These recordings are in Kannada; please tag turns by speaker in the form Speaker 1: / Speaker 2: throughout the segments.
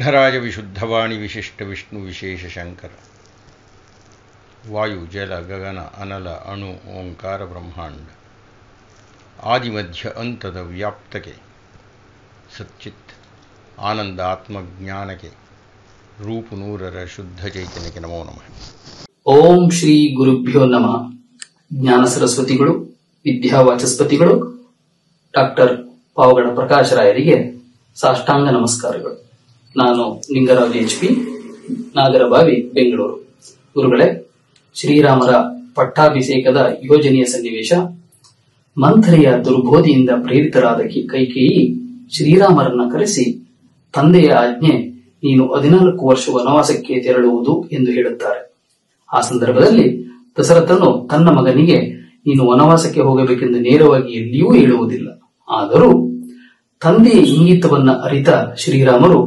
Speaker 1: ಸಿದ್ಧರಾಜ ವಿಶುದ್ಧವಾಣಿ ವಿಶಿಷ್ಟ ವಿಷ್ಣು ವಿಶೇಷ ಶಂಕರ ವಾಯು ಜಲ ಗಗನ ಅನಲ ಅಣು ಓಂಕಾರ ಬ್ರಹ್ಮಾಂಡ ಆದಿಮಧ್ಯ ಅಂತದ ವ್ಯಾಪ್ತಕ್ಕೆ ಸಚ್ಚಿತ್ ಆನಂದ ಆತ್ಮಜ್ಞಾನಕ್ಕೆ ರೂಪು ನೂರರ ಶುದ್ಧ ಚೈತನ್ಯಕ್ಕೆ ನಮೋ ನಮಃ.
Speaker 2: ಓಂ ಶ್ರೀ ಗುರುಭ್ಯೋ ನಮಃ. ಜ್ಞಾನ ಸರಸ್ವತಿಗಳು, ವಿದ್ಯಾವಾಚಸ್ಪತಿಗಳು, ಡಾಕ್ಟರ್ ಪಾವಗಡ ಪ್ರಕಾಶ್ ರಾಯರಿಗೆ ಸಾಷ್ಟಾಂಗ ನಮಸ್ಕಾರಗಳು. ನಾನು ಲಿಂಗರಾಜ್ HP, ನಾಗರಬಾವಿ, ಬೆಂಗಳೂರು. ಗುರುಗಳೇ, ಶ್ರೀರಾಮರ ಪಟ್ಟಾಭಿಷೇಕದ ಯೋಜನೆಯ ಸನ್ನಿವೇಶ. ಮಂಥರೆಯ ದುರ್ಬೋಧಿಯಿಂದ ಪ್ರೇರಿತರಾದ ಕೈಕೇಯಿ ಶ್ರೀರಾಮರನ್ನ ಕರೆಸಿ ತಂದೆಯ ಆಜ್ಞೆ, ನೀನು 14 ವರ್ಷ ವನವಾಸಕ್ಕೆ ತೆರಳುವುದು ಎಂದು ಹೇಳುತ್ತಾರೆ. ಆ ಸಂದರ್ಭದಲ್ಲಿ ದಶರಥನು ತನ್ನ ಮಗನಿಗೆ ನೀನು ವನವಾಸಕ್ಕೆ ಹೋಗಬೇಕೆಂದು ನೇರವಾಗಿ ಎಲ್ಲಿಯೂ ಹೇಳುವುದಿಲ್ಲ. ಆದರೂ ತಂದೆಯ ಇಂಗಿತವನ್ನ ಅರಿತ ಶ್ರೀರಾಮರು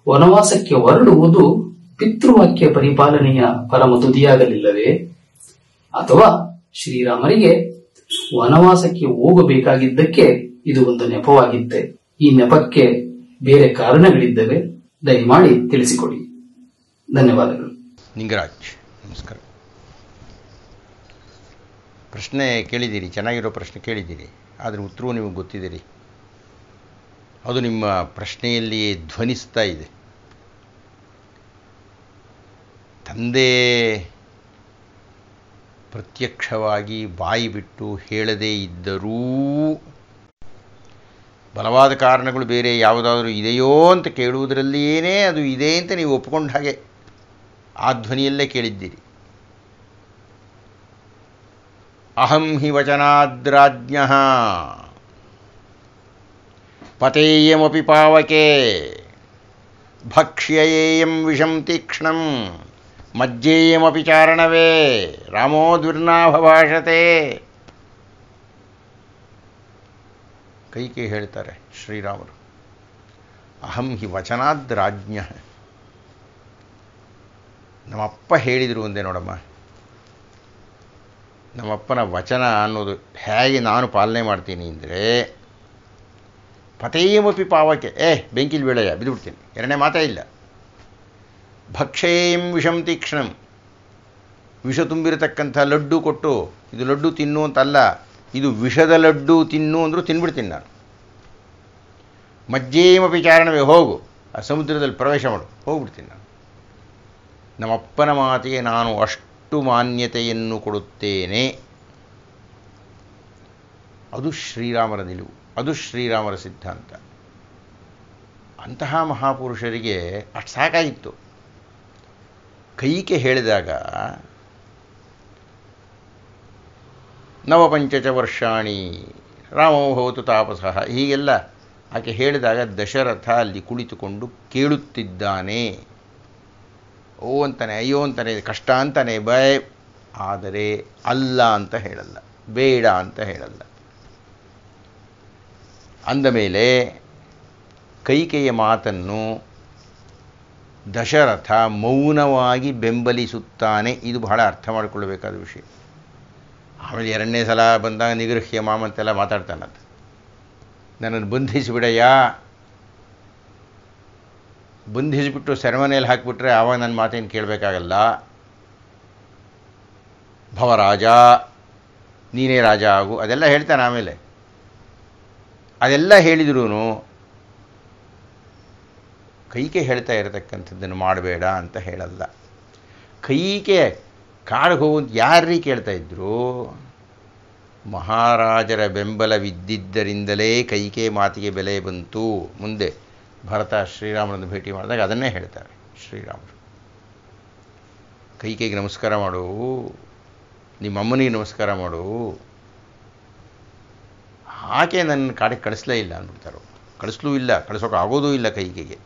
Speaker 2: ವನವಾಸಕ್ಕೆ ಹೊರಡುವುದು ಪಿತೃವಾಕ್ಯ ಪರಿಪಾಲನೆಯ ಪರಮ ತುದಿಯಾಗಲಿಲ್ಲವೇ? ಅಥವಾ ಶ್ರೀರಾಮರಿಗೆ ವನವಾಸಕ್ಕೆ ಹೋಗಬೇಕಾಗಿದ್ದಕ್ಕೆ ಇದು ಒಂದು ನೆಪವಾಗಿತ್ತೆ? ಈ ನೆಪಕ್ಕೆ ಬೇರೆ ಕಾರಣಗಳಿದ್ದವೆ? ದಯಮಾಡಿ ತಿಳಿಸಿಕೊಡಿ. ಧನ್ಯವಾದಗಳು.
Speaker 1: ಲಿಂಗರಾಜ್, ನಮಸ್ಕಾರ. ಪ್ರಶ್ನೆ ಕೇಳಿದ್ದೀರಿ, ಚೆನ್ನಾಗಿರೋ ಪ್ರಶ್ನೆ ಕೇಳಿದ್ದೀರಿ. ಆದರೆ ಉತ್ತರವೂ ನಿಮಗೆ ಗೊತ್ತಿದ್ದೀರಿ. ಅದು ನಿಮ್ಮ ಪ್ರಶ್ನೆಯಲ್ಲಿಯೇ ಧ್ವನಿಸ್ತಾ ಇದೆ. ತಂದೆ ಪ್ರತ್ಯಕ್ಷವಾಗಿ ಬಾಯಿ ಬಿಟ್ಟು ಹೇಳದೇ ಇದ್ದರೂ ಬಲವಾದ ಕಾರಣಗಳು ಬೇರೆ ಯಾವುದಾದ್ರೂ ಇದೆಯೋ ಅಂತ ಕೇಳುವುದರಲ್ಲಿಯೇ ಅದು ಇದೆ ಅಂತ ನೀವು ಒಪ್ಪಿಕೊಂಡ ಹಾಗೆ ಆ ಧ್ವನಿಯಲ್ಲೇ ಕೇಳಿದ್ದೀರಿ. ಅಹಂ ಹಿ ವಚನಾದ್ರಾಜ್ಞಃ ಪತೇಯಮಪಿ ಪಾವಕೆ ಭಕ್ಷ್ಯಯೇಯಂ ವಿಷಂ ತೀಕ್ಷ್ಣಂ ಮಜ್ಜೇಯಮಪಿ ಚಾರಣವೇ ರಾಮೋ ದುರ್ನಾಭಭಾಷತೆ. ಕೈಕೇಯಿ ಹೇಳ್ತಾರೆ ಶ್ರೀರಾಮರು, ಅಹಂ ಹಿ ವಚನಾದ್ರಾಜ್ಞಃ. ನಮ್ಮಪ್ಪ ಹೇಳಿದರು ಒಂದೇ ನೋಡಮ್ಮ. ನಮ್ಮಪ್ಪನ ವಚನ ಅನ್ನೋದು ಹೇಗೆ ನಾನು ಪಾಲನೆ ಮಾಡ್ತೀನಿ ಅಂದರೆ, ಪತೇಯಮಪಿ ಪಾವಕೆ, ಬೆಂಕಿಲಿ ಬೀಳಯ್ಯ, ಬಿದ್ದುಬಿಡ್ತೀನಿ, ಎರಡನೇ ಮಾತೇ ಇಲ್ಲ. ಭಕ್ಷೇಯಂ ವಿಷಂ ತೀಕ್ಷ್ಣಂ, ವಿಷ ತುಂಬಿರತಕ್ಕಂಥ ಲಡ್ಡು ಕೊಟ್ಟು ಇದು ಲಡ್ಡು ತಿನ್ನು ಅಂತಲ್ಲ, ಇದು ವಿಷದ ಲಡ್ಡು ತಿನ್ನು ಅಂದರೂ ತಿನ್ಬಿಡ್ತೀನಿ ನಾನು. ಮಜ್ಜೇಮಪಿ ಚಾರಣವೇ, ಹೋಗು ಆ ಸಮುದ್ರದಲ್ಲಿ ಪ್ರವೇಶ ಮಾಡು, ಹೋಗ್ಬಿಡ್ತೀನಿ ನಾನು. ನಮ್ಮಪ್ಪನ ಮಾತಿಗೆ ನಾನು ಅಷ್ಟು ಮಾನ್ಯತೆಯನ್ನು ಕೊಡುತ್ತೇನೆ. ಅದು ಶ್ರೀರಾಮರ ನಿಲುವು, ಅದು ಶ್ರೀರಾಮರ ಸಿದ್ಧಾಂತ. ಅಂತಹ ಮಹಾಪುರುಷರಿಗೆ ಅಷ್ಟು ಸಾಕಾಗಿತ್ತು. ಕೈಕೆ ಹೇಳಿದಾಗ ನವಪಂಚಚ ವರ್ಷಾಣಿ ರಾಮೋ ಭವತು ತಾಪಸಃ ಹೀಗೆಲ್ಲ ಆಕೆ ಹೇಳಿದಾಗ ದಶರಥ ಅಲ್ಲಿ ಕುಳಿತುಕೊಂಡು ಕೇಳುತ್ತಿದ್ದಾನೆ. ಓ ಅಂತಾನೆ, ಅಯ್ಯೋ ಅಂತಾನೆ, ಕಷ್ಟ ಅಂತಾನೆ, ಆದರೆ ಅಲ್ಲ ಅಂತ ಹೇಳಲ್ಲ, ಬೇಡ ಅಂತ ಹೇಳಲ್ಲ. ಅಂದಮೇಲೆ ಕೈಕೆಯ ಮಾತನ್ನು ದಶರಥ ಮೌನವಾಗಿ ಬೆಂಬಲಿಸುತ್ತಾನೆ. ಇದು ಬಹಳ ಅರ್ಥ ಮಾಡಿಕೊಳ್ಳಬೇಕಾದ ವಿಷಯ. ಆಮೇಲೆ ಎರಡನೇ ಸಲ ಬಂದಾಗ ನಿಗೃಹ್ಯ ಮಾಮಂತೆಲ್ಲ ಮಾತಾಡ್ತಾನಂತ, ನನ್ನನ್ನು ಬಂಧಿಸಿಬಿಡಯ್ಯ, ಬಂಧಿಸಿಬಿಟ್ಟು ಸೆರೆಮನೆಯಲ್ಲಿ ಹಾಕಿಬಿಟ್ರೆ ಆವಾಗ ನನ್ನ ಮಾತೇನು ಕೇಳಬೇಕಾಗಲ್ಲ. ಭವರಾಜ, ನೀನೇ ರಾಜ ಆಗು, ಅದೆಲ್ಲ ಹೇಳ್ತಾನೆ. ಆಮೇಲೆ ಅದೆಲ್ಲ ಹೇಳಿದ್ರೂ ಕೈಕೆ ಹೇಳ್ತಾ ಇರತಕ್ಕಂಥದ್ದನ್ನು ಮಾಡಬೇಡ ಅಂತ ಹೇಳಲ್ಲ. ಕೈಕೆ ಕಾಡಿಗೆ ಹೋಗುವಂತ ಯಾರೀ ಕೇಳ್ತಾ ಇದ್ರು? ಮಹಾರಾಜರ ಬೆಂಬಲವಿದ್ದಿದ್ದರಿಂದಲೇ ಕೈಕೆ ಮಾತಿಗೆ ಬೆಲೆ ಬಂತು. ಮುಂದೆ ಭರತ ಶ್ರೀರಾಮನನ್ನು ಭೇಟಿ ಮಾಡಿದಾಗ ಅದನ್ನೇ ಹೇಳ್ತಾರೆ ಶ್ರೀರಾಮರು. ಕೈಕೆಗೆ ನಮಸ್ಕಾರ ಮಾಡು, ನಿಮ್ಮಮ್ಮನಿಗೆ ನಮಸ್ಕಾರ ಮಾಡು, ಆಕೆ ನನ್ನ ಕಾಡಿಗೆ ಕಳಿಸ್ಲೇ ಇಲ್ಲ ಅಂದ್ಬಿಡ್ತಾರೋ. ಕಳಿಸ್ಲೂ ಇಲ್ಲ, ಕಳಿಸೋಕೆ ಆಗೋದೂ ಇಲ್ಲ ಕೈಕೆಗೆ.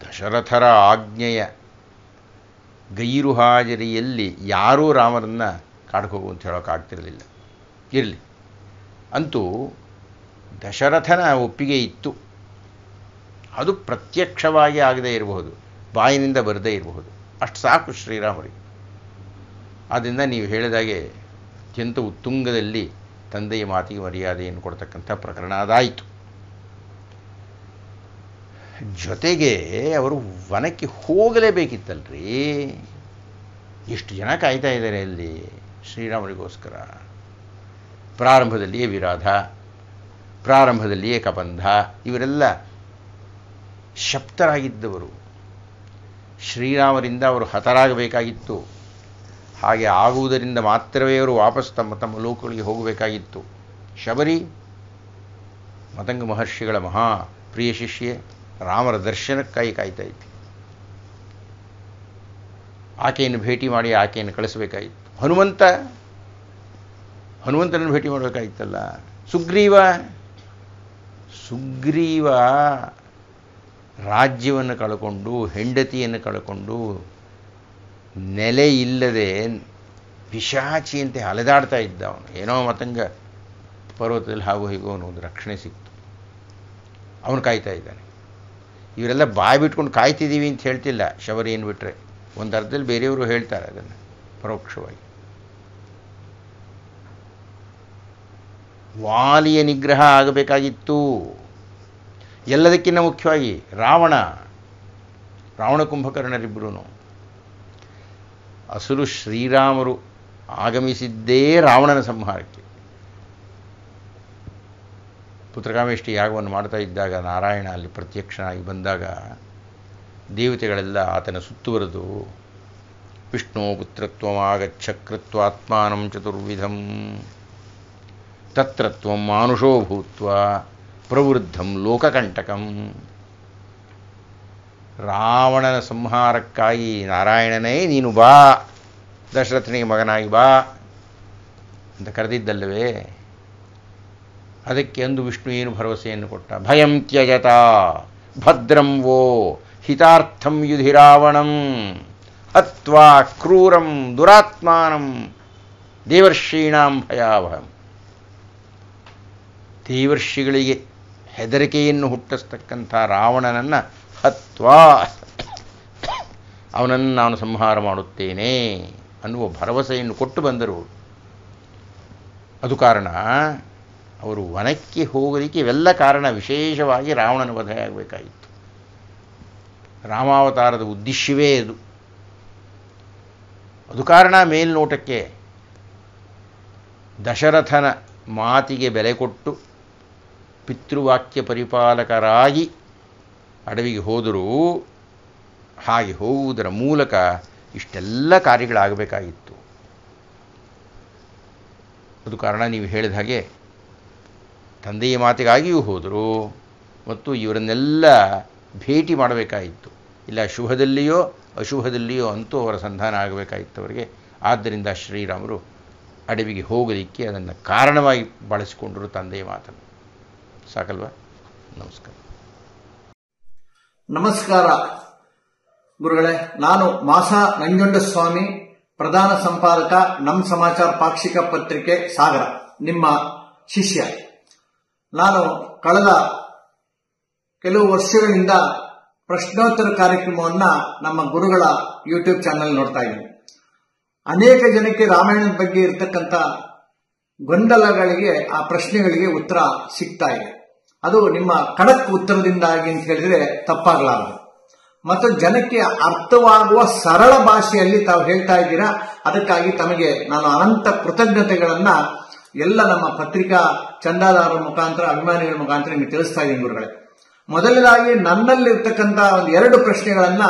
Speaker 1: ದಶರಥರ ಆಜ್ಞೆಯ ಗೈರು ಹಾಜರಿಯಲ್ಲಿ ಯಾರೂ ರಾಮರನ್ನು ಕಾಡಿಗೆ ಹೋಗು ಅಂತ ಹೇಳೋಕ್ಕಾಗ್ತಿರಲಿಲ್ಲ. ಇರಲಿ, ಅಂತೂ ದಶರಥನ ಒಪ್ಪಿಗೆ ಇತ್ತು. ಅದು ಪ್ರತ್ಯಕ್ಷವಾಗಿ ಆಗದೇ ಇರಬಹುದು, ಬಾಯಿನಿಂದ ಬರದೇ ಇರಬಹುದು, ಅಷ್ಟು ಸಾಕು ಶ್ರೀರಾಮರಿಗೆ. ಆದ್ದರಿಂದ ನೀವು ಹೇಳಿದಾಗೆ ಅತ್ಯಂತ ಉತ್ತುಂಗದಲ್ಲಿ ತಂದೆಯ ಮಾತಿಗೆ ಮರ್ಯಾದೆಯನ್ನು ಕೊಡ್ತಕ್ಕಂಥ ಪ್ರಕರಣ ಅದಾಯಿತು. ಜೊತೆಗೆ ಅವರು ವನಕ್ಕೆ ಹೋಗಲೇಬೇಕಿತ್ತಲ್ರಿ. ಎಷ್ಟು ಜನ ಕಾಯ್ತಾ ಇದ್ದಾರೆ ಅಲ್ಲಿ ಶ್ರೀರಾಮರಿಗೋಸ್ಕರ. ಪ್ರಾರಂಭದಲ್ಲಿಯೇ ವಿರಾಧ, ಪ್ರಾರಂಭದಲ್ಲಿಯೇ ಕಬಂಧ, ಇವರೆಲ್ಲ ಶಪ್ತರಾಗಿದ್ದವರು. ಶ್ರೀರಾಮರಿಂದ ಅವರು ಹತರಾಗಬೇಕಾಗಿತ್ತು. ಹಾಗೆ ಆಗುವುದರಿಂದ ಮಾತ್ರವೇ ಅವರು ವಾಪಸ್ ತಮ್ಮ ತಮ್ಮ ಲೋಕಗಳಿಗೆ ಹೋಗಬೇಕಾಗಿತ್ತು. ಶಬರಿ ಮತಂಗ ಮಹರ್ಷಿಗಳ ಮಹಾ ಪ್ರಿಯ ಶಿಷ್ಯೆ, ರಾಮರ ದರ್ಶನಕ್ಕಾಗಿ ಕಾಯ್ತಾ ಇತ್ತು. ಆಕೆಯನ್ನು ಭೇಟಿ ಮಾಡಿ ಆಕೆಯನ್ನು ಕಳಿಸಬೇಕಾಗಿತ್ತು. ಹನುಮಂತನನ್ನು ಭೇಟಿ ಮಾಡಬೇಕಾಗಿತ್ತಲ್ಲ. ಸುಗ್ರೀವ ರಾಜ್ಯವನ್ನು ಕಳ್ಕೊಂಡು, ಹೆಂಡತಿಯನ್ನು ಕಳ್ಕೊಂಡು, ನೆಲೆ ಇಲ್ಲದೆ ಪಿಶಾಚಿಯಂತೆ ಅಲೆದಾಡ್ತಾ ಇದ್ದ ಅವನು. ಏನೋ ಮತಂಗ ಪರ್ವತದಲ್ಲಿ ಹಾಗೂ ಹೀಗೋ ಅನ್ನೋದು ರಕ್ಷಣೆ ಸಿಕ್ತು. ಅವನು ಕಾಯ್ತಾ ಇದ್ದಾನೆ. ಇವರೆಲ್ಲ ಬಾಯಿ ಬಿಟ್ಕೊಂಡು ಕಾಯ್ತಿದ್ದೀವಿ ಅಂತ ಹೇಳ್ತಿಲ್ಲ ಶಬರಿ ಏನು ಬಿಟ್ಟರೆ. ಒಂದು ಅರ್ಥದಲ್ಲಿ ಬೇರೆಯವರು ಹೇಳ್ತಾರೆ ಅದನ್ನು ಪರೋಕ್ಷವಾಗಿ. ವಾಲಿಯ ನಿಗ್ರಹ ಆಗಬೇಕಾಗಿತ್ತು. ಎಲ್ಲದಕ್ಕಿಂತ ಮುಖ್ಯವಾಗಿ ರಾವಣ ಕುಂಭಕರ್ಣರಿಬ್ಬರೂ ಅಸುರು ಶ್ರೀರಾಮರು ಆಗಮಿಸಿದ್ದೇ ರಾವಣನ ಸಂಹಾರಕ್ಕೆ. ಪುತ್ರಕಾಮೇಷ್ಟಿ ಯಾಗವನ್ನು ಮಾಡ್ತಾ ಇದ್ದಾಗ ನಾರಾಯಣ ಅಲ್ಲಿ ಪ್ರತ್ಯಕ್ಷನಾಗಿ ಬಂದಾಗ ದೇವತೆಗಳೆಲ್ಲ ಆತನ ಸುತ್ತುವರೆದು ವಿಷ್ಣು ಪುತ್ರತ್ವಮಾಗಚ್ಛ ಕೃತ್ವಾತ್ಮಾನಂ ಚತುರ್ವಿಧಂ ತತ್ರ ತ್ವಂ ಮಾನುಷೋ ಭೂತ್ವ ಪ್ರವೃದ್ಧಂ ಲೋಕಕಂಟಕಂ. ರಾವಣನ ಸಂಹಾರಕ್ಕಾಗಿ ನಾರಾಯಣನೇ ನೀನು ಬಾ, ದಶರಥನಿಗೆ ಮಗನಾಗಿ ಬಾ ಅಂತ ಕರೆದಿದ್ದಲ್ಲವೇ. ಅದಕ್ಕೆ ಅಂದು ವಿಷ್ಣು ಏನು ಭರವಸೆಯನ್ನು ಕೊಟ್ಟ? ಭಯಂ ತ್ಯಜತ ಭದ್ರಂ ವೋ ಹಿತಾರ್ಥಂ ಯುಧಿ ರಾವಣಂ ಹತ್ವಾ ಕ್ರೂರಂ ದುರಾತ್ಮಾನಂ ದೇವರ್ಷೀಣಾಂ ಭಯಾವಹಂ. ದೇವರ್ಷಿಗಳಿಗೆ ಹೆದರಿಕೆಯನ್ನು ಹುಟ್ಟಿಸ್ತಕ್ಕಂಥ ರಾವಣನನ್ನು ಹತ್ವಾ ಅವನನ್ನು ನಾನು ಸಂಹಾರ ಮಾಡುತ್ತೇನೆ ಅನ್ನುವ ಭರವಸೆಯನ್ನು ಕೊಟ್ಟು ಬಂದರು. ಅದು ಕಾರಣ ಅವರು ವನಕ್ಕೆ ಹೋಗಲಿಕ್ಕೆ ಇವೆಲ್ಲ ಕಾರಣ. ವಿಶೇಷವಾಗಿ ರಾವಣನ ವಧೆಯಾಗಬೇಕಾಗಿತ್ತು. ರಾಮಾವತಾರದ ಉದ್ದೇಶವೇ ಅದು ಕಾರಣ. ಮೇಲ್ನೋಟಕ್ಕೆ ದಶರಥನ ಮಾತಿಗೆ ಬೆಲೆ ಕೊಟ್ಟು ಪಿತೃವಾಕ್ಯ ಪರಿಪಾಲಕರಾಗಿ ಅಡವಿಗೆ ಹೋದರೂ ಹಾಗೆ ಹೋಗುವುದರ ಮೂಲಕ ಇಷ್ಟೆಲ್ಲ ಕಾರ್ಯಗಳಾಗಬೇಕಾಗಿತ್ತು. ಅದು ಕಾರಣ ನೀವು ಹೇಳಿದ ಹಾಗೆ ತಂದೆಯ ಮಾತಿಗಾಗಿಯೂ ಹೋದರು ಮತ್ತು ಇವರನ್ನೆಲ್ಲ ಭೇಟಿ ಮಾಡಬೇಕಾಯಿತು. ಇಲ್ಲ ಶುಭದಲ್ಲಿಯೋ ಅಶುಭದಲ್ಲಿಯೋ ಅಂತೂ ಅವರ ಸಂಧಾನ ಆಗಬೇಕಾಗಿತ್ತು ಅವರಿಗೆ. ಆದ್ದರಿಂದ ಶ್ರೀರಾಮರು ಅಡವಿಗೆ ಹೋಗಲಿಕ್ಕೆ ಅದನ್ನು ಕಾರಣವಾಗಿ ಬಳಸಿಕೊಂಡರು ತಂದೆಯ ಮಾತನ್ನು. ಸಾಕಲ್ವಾ? ನಮಸ್ಕಾರ.
Speaker 3: ನಮಸ್ಕಾರ ಗುರುಗಳೇ. ನಾನು ಮಾಸ ನಂಜುಂಡಸ್ವಾಮಿ, ಪ್ರಧಾನ ಸಂಪಾದಕ ನಮ್ಮ ಸಮಾಚಾರ ಪಾಕ್ಷಿಕ ಪತ್ರಿಕೆ ಸಾಗರ, ನಿಮ್ಮ ಶಿಷ್ಯ. ನಾನು ಕಳೆದ ಕೆಲವು ವರ್ಷಗಳಿಂದ ಪ್ರಶ್ನೋತ್ತರ ಕಾರ್ಯಕ್ರಮವನ್ನ ನಮ್ಮ ಗುರುಗಳ ಯೂಟ್ಯೂಬ್ ಚಾನೆಲ್ ನೋಡ್ತಾ ಇದ್ದೀನಿ. ಅನೇಕ ಜನಕ್ಕೆ ರಾಮಾಯಣದ ಬಗ್ಗೆ ಇರತಕ್ಕಂಥ ಗೊಂದಲಗಳಿಗೆ, ಆ ಪ್ರಶ್ನೆಗಳಿಗೆ ಉತ್ತರ ಸಿಗ್ತಾ ಇದೆ. ಅದು ನಿಮ್ಮ ಖಡಕ್ ಉತ್ತರದಿಂದಾಗಿ ಅಂತ ಹೇಳಿದ್ರೆ ತಪ್ಪಾಗಲಾರದು. ಮತ್ತು ಜನಕ್ಕೆ ಅರ್ಥವಾಗುವ ಸರಳ ಭಾಷೆಯಲ್ಲಿ ತಾವು ಹೇಳ್ತಾ ಇದ್ದೀರಾ. ಅದಕ್ಕಾಗಿ ತಮಗೆ ನಾನು ಅನಂತ ಕೃತಜ್ಞತೆಗಳನ್ನ ಎಲ್ಲ ನಮ್ಮ ಪತ್ರಿಕಾ ಚಂದಾದಾರರ ಮುಖಾಂತರ, ಅಭಿಮಾನಿಗಳ ಮುಖಾಂತರ ನಿಮಗೆ ತಿಳಿಸ್ತಾ ಇದ್ದೀನಿ ಗುರುಗಳೇ. ಮೊದಲನೇದಾಗಿ ನನ್ನಲ್ಲಿರ್ತಕ್ಕಂಥ ಒಂದು 2 ಪ್ರಶ್ನೆಗಳನ್ನ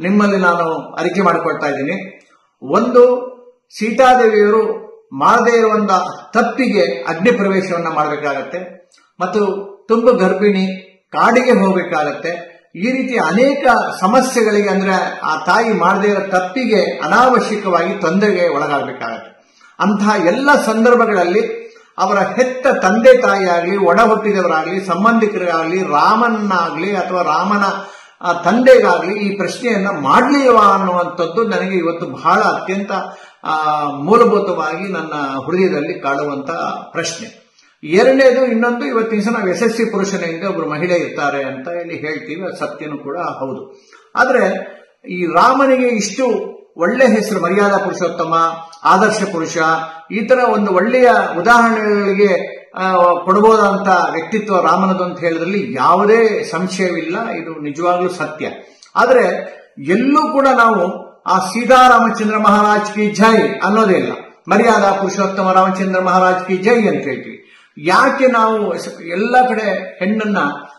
Speaker 3: ನಿಮ್ಮಲ್ಲಿ ನಾನು ಅರಿಕೆ ಮಾಡಿಕೊಳ್ತಾ ಇದ್ದೀನಿ. ಒಂದು, ಸೀತಾದೇವಿಯವರು ಮಾಡದೇ ಇರುವಂತ ತಪ್ಪಿಗೆ ಅಗ್ನಿ ಪ್ರವೇಶವನ್ನ ಮಾಡಬೇಕಾಗತ್ತೆ ಮತ್ತು ತುಂಬ ಗರ್ಭಿಣಿ, ಕಾಡಿಗೆ ಹೋಗಬೇಕಾಗತ್ತೆ. ಈ ರೀತಿ ಅನೇಕ ಸಮಸ್ಯೆಗಳಿಗೆ, ಅಂದ್ರೆ ಆ ತಾಯಿ ಮಾಡದೇ ಇರೋ ತಪ್ಪಿಗೆ ಅನಾವಶ್ಯಕವಾಗಿ ತೊಂದರೆಗೆ ಒಳಗಾಗಬೇಕಾಗತ್ತೆ. ಅಂತಹ ಎಲ್ಲ ಸಂದರ್ಭಗಳಲ್ಲಿ ಅವರ ಹೆತ್ತ ತಂದೆ ತಾಯಿಯಾಗಲಿ, ಒಡ ಹುಟ್ಟಿದವರಾಗಲಿ, ಸಂಬಂಧಿಕರಾಗಲಿ, ರಾಮನಾಗಲಿ ಅಥವಾ ರಾಮನ ತಂದೆಗಾಗಲಿ ಈ ಪ್ರಶ್ನೆಯನ್ನ ಮಾಡಲಿಲ್ವಾ ಅನ್ನುವಂಥದ್ದು ನನಗೆ ಇವತ್ತು ಬಹಳ ಅತ್ಯಂತ ಮೂಲಭೂತವಾಗಿ ನನ್ನ ಹೃದಯದಲ್ಲಿ ಕಾಡುವಂತ ಪ್ರಶ್ನೆ. ಎರಡನೇದು, ಇನ್ನೊಂದು, ಇವತ್ತಿನ ದಿವಸ ನಾವು ಯಶಸ್ವಿ ಪುರುಷನಿಂದ ಒಬ್ರು ಮಹಿಳೆ ಇರ್ತಾರೆ ಅಂತ ಹೇಳಿ ಹೇಳ್ತೀವಿ. ಅದು ಸತ್ಯನೂ ಕೂಡ ಹೌದು. ಆದ್ರೆ ಈ ರಾಮನಿಗೆ ಇಷ್ಟು ಒಳ್ಳೆ ಹೆಸರು, ಮರ್ಯಾದಾ ಪುರುಷೋತ್ತಮ, ಆದರ್ಶ ಪುರುಷ, ಈ ತರ ಒಂದು ಒಳ್ಳೆಯ ಉದಾಹರಣೆಗಳಿಗೆ ಕೊಡಬಹುದಂತ ವ್ಯಕ್ತಿತ್ವ ರಾಮನದು ಅಂತ ಹೇಳಿದ್ರಲ್ಲಿ ಯಾವುದೇ ಸಂಶಯವಿಲ್ಲ. ಇದು ನಿಜವಾಗ್ಲೂ ಸತ್ಯ. ಆದ್ರೆ ಎಲ್ಲೂ ಕೂಡ ನಾವು ಆ ಸೀತಾರಾಮಚಂದ್ರ ಮಹಾರಾಜ್ ಕಿ ಜೈ ಅನ್ನೋದೇ ಇಲ್ಲ. ಮರ್ಯಾದಾ ಪುರುಷೋತ್ತಮ ರಾಮಚಂದ್ರ ಮಹಾರಾಜ್ ಕಿ ಜೈ ಅಂತ ಹೇಳ್ತೀವಿ. ಯಾಕೆ ನಾವು ಎಲ್ಲ ಕಡೆ ಹೆಣ್ಣನ್ನ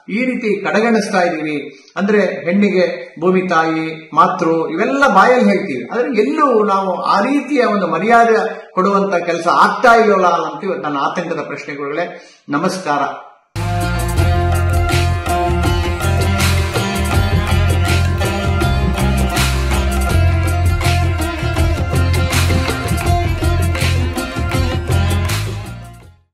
Speaker 3: ಈ ರೀತಿ ಕಡೆಗಣಿಸ್ತಾ ಇದ್ದೀವಿ ಅಂದ್ರೆ, ಹೆಣ್ಣಿಗೆ ಭೂಮಿ ತಾಯಿ, ಮಾತೃ ಇವೆಲ್ಲ ಬಾಯಲ್ಲಿ ಹೇಳ್ತೀವಿ. ಆದ್ರೆ ಎಲ್ಲೂ ನಾವು ಆ ರೀತಿಯ ಒಂದು ಮರ್ಯಾದೆ ಕೊಡುವಂತ ಕೆಲಸ ಆಗ್ತಾ ಇಲ್ಲವಲ್ಲ ಅಂತ ಇವತ್ತು ನನ್ನ ಆತಂಕದ ಪ್ರಶ್ನೆಗಳೇ. ನಮಸ್ಕಾರ.